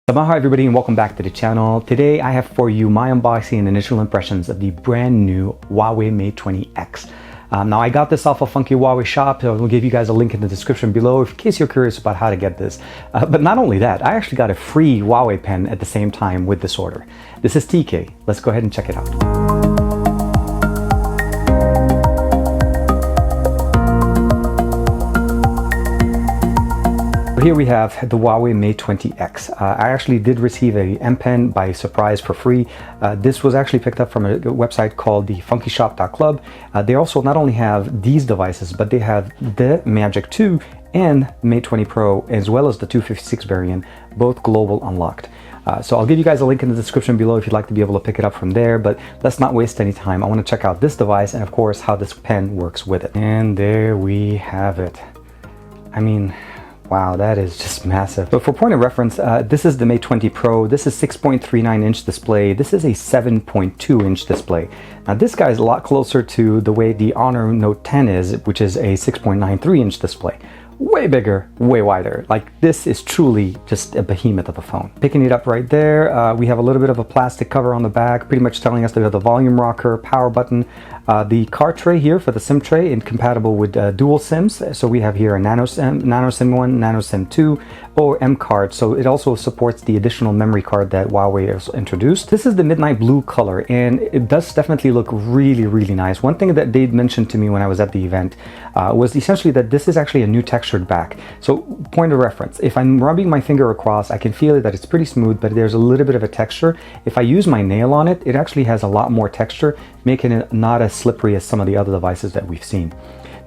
Hi everybody and welcome back to the channel. Today I have for you my unboxing and initial impressions of the brand new Huawei Mate 20X. Now I got this off of Funky Huawei shop, so I'll give you guys a link in the description below in case you're curious about how to get this. But not only that, I actually got a free Huawei pen at the same time with this order. This is TK. Let's go ahead and check it out. Here we have the Huawei Mate 20X. I actually did receive a M Pen by surprise for free. This was actually picked up from a website called the Funkyshop.club. They also not only have these devices, but they have the Magic 2 and Mate 20 Pro, as well as the 256 variant, both global unlocked. So I'll give you guys a link in the description below if you'd like to be able to pick it up from there, but let's not waste any time. I want to check out this device and of course how this pen works with it. And there we have it. I mean, wow, that is just massive. But for point of reference, this is the Mate 20 Pro. This is 6.39 inch display. This is a 7.2 inch display. Now this guy is a lot closer to the way the Honor Note 10 is, which is a 6.93 inch display. Way bigger, way wider. Like, this is truly just a behemoth of a phone. Picking it up right there, we have a little bit of a plastic cover on the back, pretty much telling us that we have the volume rocker, power button, the card tray here for the SIM tray, and compatible with dual SIMs. So we have here a Nano SIM 1, Nano SIM 2, or M card. So it also supports the additional memory card that Huawei has introduced. This is the midnight blue color, and it does definitely look really, really nice. One thing that they mentioned to me when I was at the event was essentially that this is actually a new textured back. So point of reference, if I'm rubbing my finger across, I can feel that it's pretty smooth, but there's a little bit of a texture. If I use my nail on it, it actually has a lot more texture, making it not as slippery as some of the other devices that we've seen.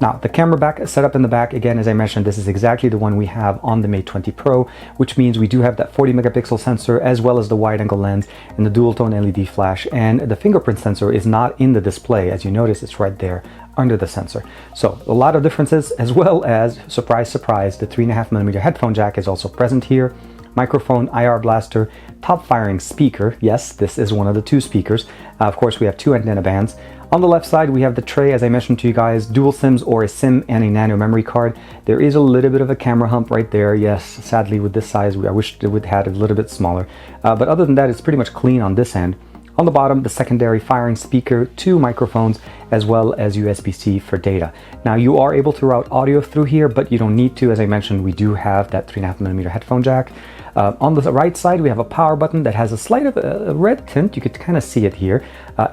Now, the camera back setup in the back, again, as I mentioned, this is exactly the one we have on the Mate 20 Pro, which means we do have that 40 megapixel sensor as well as the wide angle lens and the dual tone LED flash, and the fingerprint sensor is not in the display. As you notice, it's right there under the sensor. So a lot of differences, as well as, surprise, surprise, the 3.5mm headphone jack is also present here. Microphone, IR blaster, top firing speaker. Yes, this is one of the two speakers. Of course, we have two antenna bands. On the left side, we have the tray, as I mentioned to you guys, dual SIMs or a SIM and a nano memory card. There is a little bit of a camera hump right there. Yes, sadly with this size, I wish it would have had a little bit smaller. But other than that, it's pretty much clean on this end. On the bottom, the secondary firing speaker, two microphones, as well as USB-C for data. Now, you are able to route audio through here, but you don't need to. As I mentioned, we do have that 3.5mm headphone jack. On the right side, we have a power button that has a slight of a red tint. You could kind of see it here.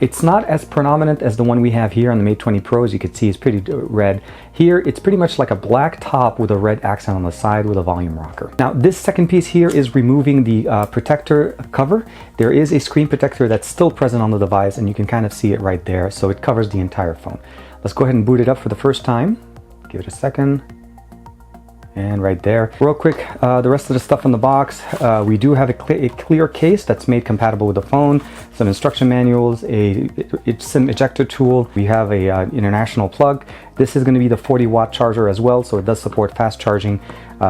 It's not as predominant as the one we have here on the Mate 20 Pro. As you can see, it's pretty red. Here, it's pretty much like a black top with a red accent on the side with a volume rocker. Now, this second piece here is removing the protector cover. There is a screen protector that's still present on the device, and you can kind of see it right there. So it covers the entire phone. Let's go ahead and boot it up for the first time. Give it a second. And right there. Real quick, the rest of the stuff in the box, we do have a clear case that's made compatible with the phone, some instruction manuals, a SIM ejector tool. We have a international plug. This is going to be the 40-watt charger as well, so it does support fast charging.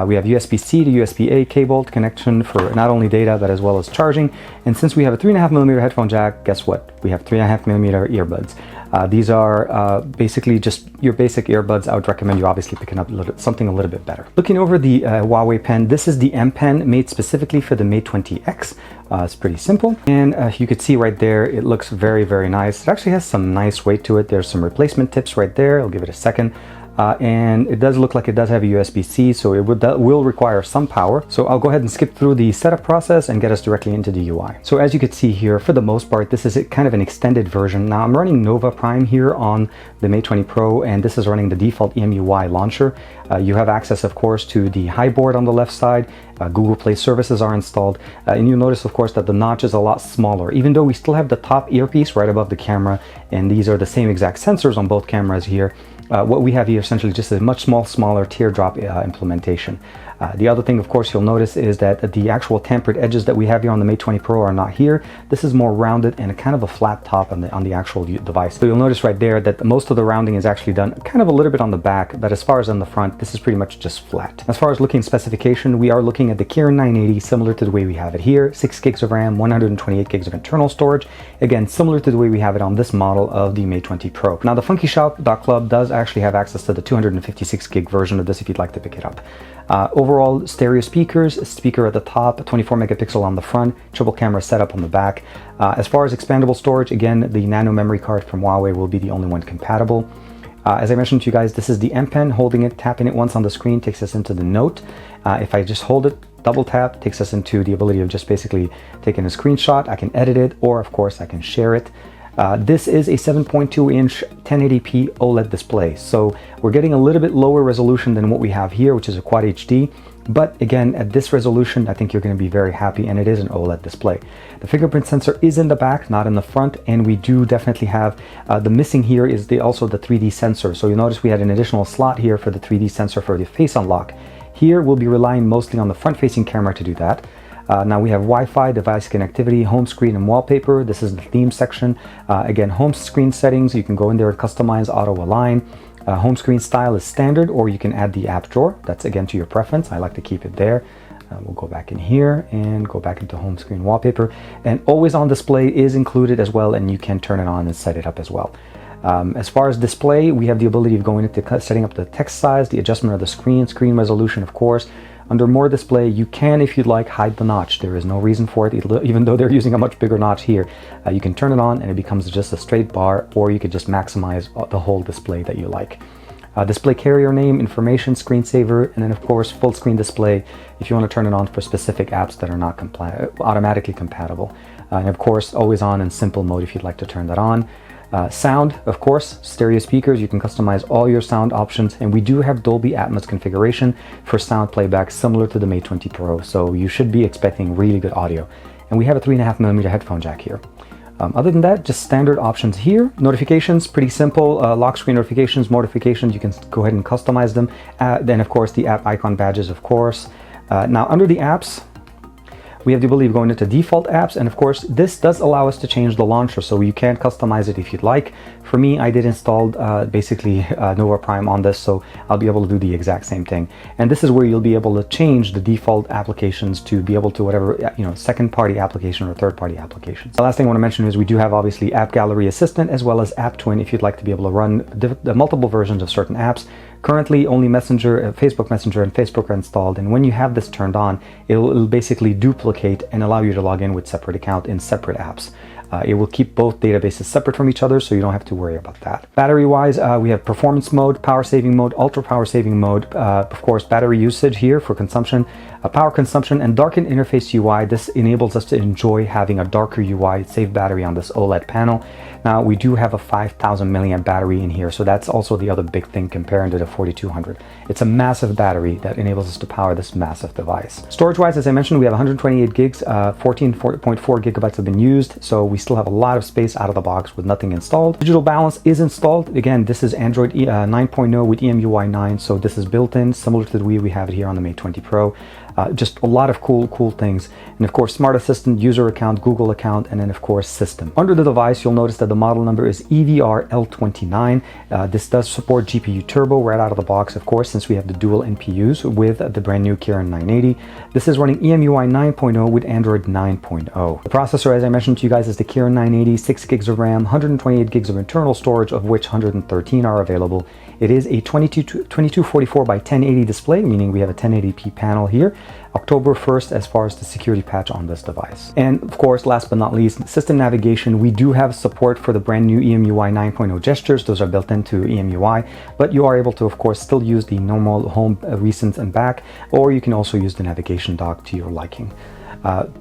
We have USB-C to USB-A cable connection for not only data, but as well as charging. And since we have a 3.5mm headphone jack, guess what? We have 3.5mm earbuds. These are basically just your basic earbuds. I would recommend you obviously picking up something a little bit better. Looking over the Huawei pen, this is the M Pen made specifically for the Mate 20X. It's pretty simple, and you could see right there, it looks very, very nice. It actually has some nice weight to it. There's some replacement tips right there. I'll give it a second. And it does look like it does have a USB-C, so it will require some power. So I'll go ahead and skip through the setup process and get us directly into the UI. So as you can see here, for the most part, this is kind of an extended version. Now I'm running Nova Prime here on the Mate 20 Pro, and this is running the default EMUI launcher. You have access, of course, to the high board on the left side. Google Play services are installed, and you'll notice, of course, that the notch is a lot smaller, even though we still have the top earpiece right above the camera, and these are the same exact sensors on both cameras here. What we have here essentially just a much smaller teardrop implementation. The other thing, of course, you'll notice is that the actual tempered edges that we have here on the Mate 20 Pro are not here. This is more rounded and a kind of a flat top on the actual device. So you'll notice right there that most of the rounding is actually done kind of a little bit on the back, but as far as on the front, this is pretty much just flat. As far as looking specification, we are looking at the Kirin 980, similar to the way we have it here. 6 gigs of RAM, 128 gigs of internal storage. Again, similar to the way we have it on this model of the Mate 20 Pro. Now, the Funkyshop.club does actually have access to the 256 gig version of this if you'd like to pick it up. Over Overall stereo speakers, a speaker at the top, 24 megapixel on the front, triple camera setup on the back. As far as expandable storage, again, the nano memory card from Huawei will be the only one compatible. As I mentioned to you guys, this is the M Pen. Holding it, tapping it once on the screen takes us into the Note. If I just hold it, double tap, takes us into the ability of just basically taking a screenshot. I can edit it, or of course I can share it. This is a 7.2-inch 1080p OLED display, so we're getting a little bit lower resolution than what we have here, which is a Quad HD. But again, at this resolution, I think you're going to be very happy, and it is an OLED display. The fingerprint sensor is in the back, not in the front, and we do definitely have the missing here is also the 3D sensor. So you'll notice we had an additional slot here for the 3D sensor for the face unlock. Here we'll be relying mostly on the front-facing camera to do that. Now we have Wi-Fi, device connectivity, home screen, and wallpaper. This is the theme section. Again, home screen settings, you can go in there and customize auto align. Home screen style is standard, or you can add the app drawer. That's again to your preference. I like to keep it there. We'll go back in here and go back into home screen wallpaper. And always on display is included as well, and you can turn it on and set it up as well. As far as display, we have the ability of going into setting up the text size, the adjustment of the screen resolution, of course. Under more display, you can, if you'd like, hide the notch. There is no reason for it, even though they're using a much bigger notch here. You can turn it on and it becomes just a straight bar, or you could just maximize the whole display that you like. Display carrier name, information, screensaver, and then of course full screen display if you want to turn it on for specific apps that are not automatically compatible. And of course always on and simple mode if you'd like to turn that on. Sound, of course, stereo speakers, you can customize all your sound options, and we do have Dolby Atmos configuration for sound playback similar to the Mate 20 Pro, so you should be expecting really good audio. And we have a 3.5mm headphone jack here. Other than that, just standard options here. Notifications, pretty simple. Lock screen notifications, you can go ahead and customize them. Then of course the app icon badges, of course. Now under the apps, we have the ability of going into default apps, and of course this does allow us to change the launcher, so you can customize it if you'd like. For me, I did install basically Nova Prime on this, so I'll be able to do the exact same thing. And this is where you'll be able to change the default applications to be able to whatever, second party application or third party applications. The last thing I want to mention is we do have obviously App Gallery Assistant as well as App Twin if you'd like to be able to run multiple versions of certain apps. Currently only Messenger, Facebook Messenger and Facebook are installed, and when you have this turned on, it'll basically duplicate and allow you to log in with separate account in separate apps. It will keep both databases separate from each other, so you don't have to worry about that. Battery wise, we have performance mode, power saving mode, ultra power saving mode, of course battery usage here for consumption, power consumption, and darkened interface UI. This enables us to enjoy having a darker UI, save battery on this OLED panel. Now we do have a 5000 milliamp battery in here, so that's also the other big thing comparing to the 4200. It's a massive battery that enables us to power this massive device. Storage wise, as I mentioned, we have 128 gigs, 14.4 gigabytes have been used, so we still have a lot of space out of the box with nothing installed. Digital balance is installed. Again, this is Android 9.0 with EMUI 9, so this is built in, similar to the way we have it here on the Mate 20 Pro. Just a lot of cool things. And of course, Smart Assistant, user account, Google account, and then of course system. Under the device, you'll notice that the model number is EVR-L29. This does support GPU Turbo right out of the box, of course, since we have the dual NPUs with the brand new Kirin 980. This is running EMUI 9.0 with Android 9.0. The processor, as I mentioned to you guys, is the Kirin 980, 6 gigs of RAM, 128 gigs of internal storage, of which 113 are available. It is a 2244 by 1080 display, meaning we have a 1080p panel here. October 1st as far as the security patch on this device. And of course, last but not least, system navigation. We do have support for the brand new EMUI 9.0 gestures. Those are built into EMUI, but you are able to, of course, still use the normal home, recent, and back, or you can also use the navigation dock to your liking.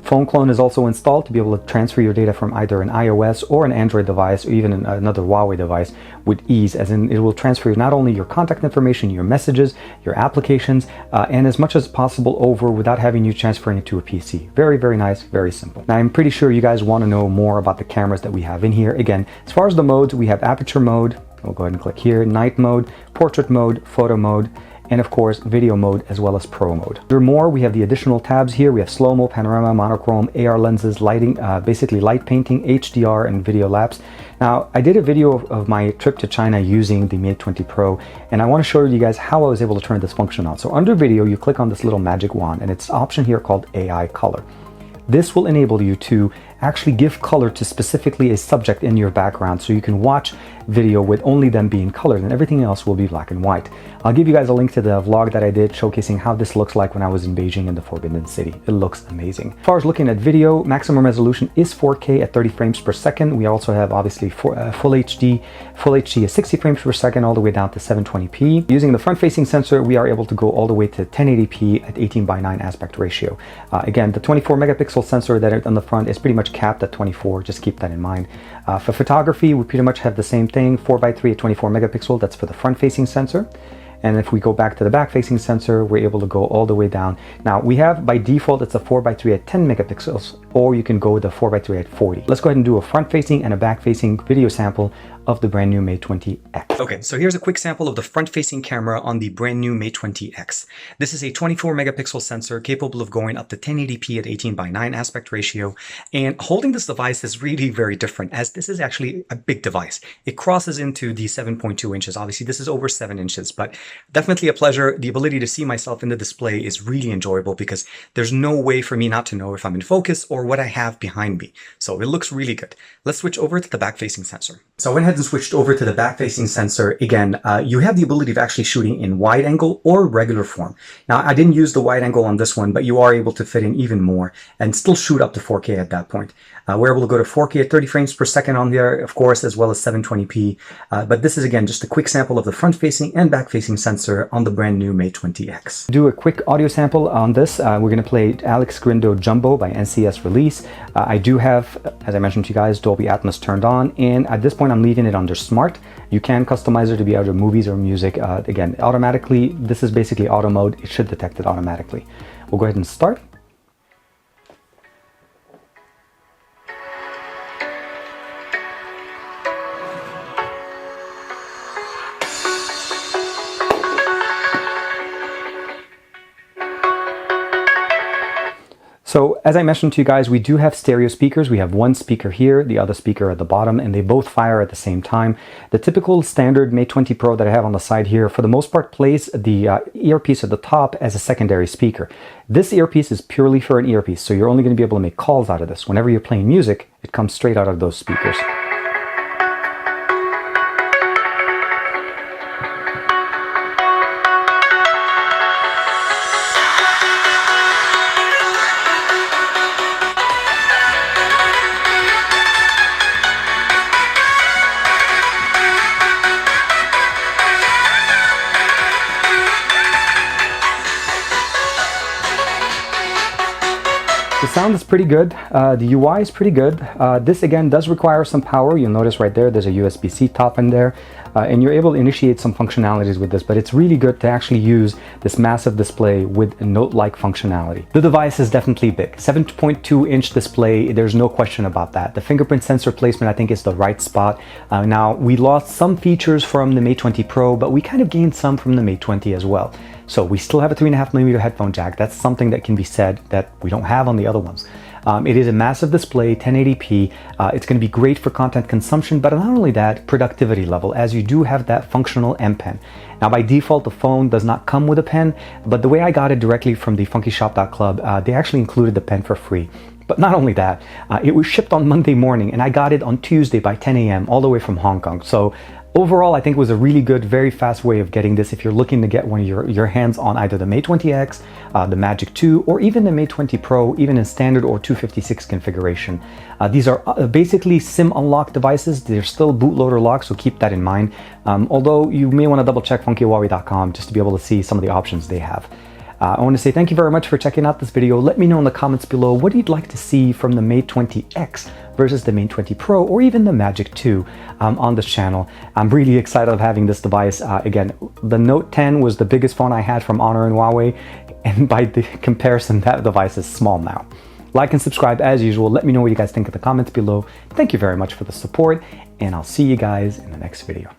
Phone clone is also installed to be able to transfer your data from either an iOS or an Android device, or even another Huawei device with ease, as in it will transfer not only your contact information, your messages, your applications, and as much as possible over without having you transferring it to a PC. Very nice, very simple. Now I'm pretty sure you guys want to know more about the cameras that we have in here. Again, as far as the modes, we have aperture mode. We'll go ahead and click here, night mode, portrait mode, photo mode, and of course video mode as well as pro mode. Under more, we have the additional tabs here. We have slow-mo, panorama, monochrome, AR lenses, lighting, basically light painting, HDR, and video lapse. Now I did a video of my trip to China using the Mate 20 Pro, and I want to show you guys how I was able to turn this function on. So under video, you click on this little magic wand, and it's an option here called AI color. This will enable you to actually give color to specifically a subject in your background, so you can watch video with only them being colored and everything else will be black and white. I'll give you guys a link to the vlog that I did showcasing how this looks like when I was in Beijing in the Forbidden City. It looks amazing. As far as looking at video, maximum resolution is 4K at 30 frames per second. We also have obviously full HD. Full HD is 60 frames per second all the way down to 720p. Using the front-facing sensor, we are able to go all the way to 1080p at 18:9 aspect ratio. Again, the 24 megapixel sensor that on the front is pretty much capped at 24. Just keep that in mind. For photography, we pretty much have the same thing, 4x3 at 24 megapixel. That's for the front-facing sensor. And if we go back to the back-facing sensor, we're able to go all the way down. Now, we have, by default, it's a 4x3 at 10 megapixels, or you can go with the 4x3 at 40. Let's go ahead and do a front-facing and a back-facing video sample of the brand new Mate 20X. Okay, so here's a quick sample of the front-facing camera on the brand new Mate 20X. This is a 24 megapixel sensor capable of going up to 1080p at 18:9 aspect ratio. And holding this device is really very different, as this is actually a big device. It crosses into the 7.2 inches. Obviously, this is over 7 inches, but definitely a pleasure. The ability to see myself in the display is really enjoyable because there's no way for me not to know if I'm in focus or what I have behind me. So it looks really good. Let's switch over to the back-facing sensor. So I went ahead and switched over to the back-facing sensor. Again, you have the ability of actually shooting in wide angle or regular form. Now, I didn't use the wide angle on this one, but you are able to fit in even more and still shoot up to 4K at that point. We're able to go to 4K at 30 frames per second on there, of course, as well as 720p. But this is, again, just a quick sample of the front-facing and back-facing sensor on the brand new Mate 20X. Do a quick audio sample on this. We're going to play Alex Grindo Jumbo by NCS Release. I do have, as I mentioned to you guys, Dolby Atmos turned on, and at this point I'm leaving it under Smart. You can customize it to be either movies or music. Again, automatically, this is basically auto mode. It should detect it automatically. We'll go ahead and start. So as I mentioned to you guys, we do have stereo speakers. We have one speaker here, the other speaker at the bottom, and they both fire at the same time. The typical standard Mate 20 Pro that I have on the side here, for the most part, plays the earpiece at the top as a secondary speaker. This earpiece is purely for an earpiece, so you're only going to be able to make calls out of this. Whenever you're playing music, it comes straight out of those speakers. The sound is pretty good. The UI is pretty good. This again does require some power. You'll notice right there, there's a USB-C top in there, and you're able to initiate some functionalities with this, but it's really good to actually use this massive display with a note-like functionality. The device is definitely big. 7.2-inch display, there's no question about that. The fingerprint sensor placement, I think, is the right spot. Now, we lost some features from the Mate 20 Pro, but we kind of gained some from the Mate 20 as well. So we still have a 3.5mm headphone jack. That's something that can be said that we don't have on the other ones. It is a massive display, 1080p. It's going to be great for content consumption, but not only that, productivity level, as you do have that functional M Pen. Now, by default, the phone does not come with a pen, but the way I got it directly from the Funkyshop.club, they actually included the pen for free. But not only that, it was shipped on Monday morning, and I got it on Tuesday by 10 a.m. all the way from Hong Kong. So overall, I think it was a really good, very fast way of getting this if you're looking to get one of your hands on either the Mate 20X, the Magic 2, or even the Mate 20 Pro, even in standard or 256 configuration. These are basically SIM unlock devices. They're still bootloader locked, so keep that in mind. Although you may want to double check funkyhuawei.com just to be able to see some of the options they have. I want to say thank you very much for checking out this video. Let me know in the comments below what you'd like to see from the Mate 20X versus the Mate 20 Pro or even the Magic 2 on this channel. I'm really excited of having this device. Again, the Note 10 was the biggest phone I had from Honor and Huawei, and by the comparison, that device is small now. Like and subscribe as usual. Let me know what you guys think in the comments below. Thank you very much for the support, and I'll see you guys in the next video.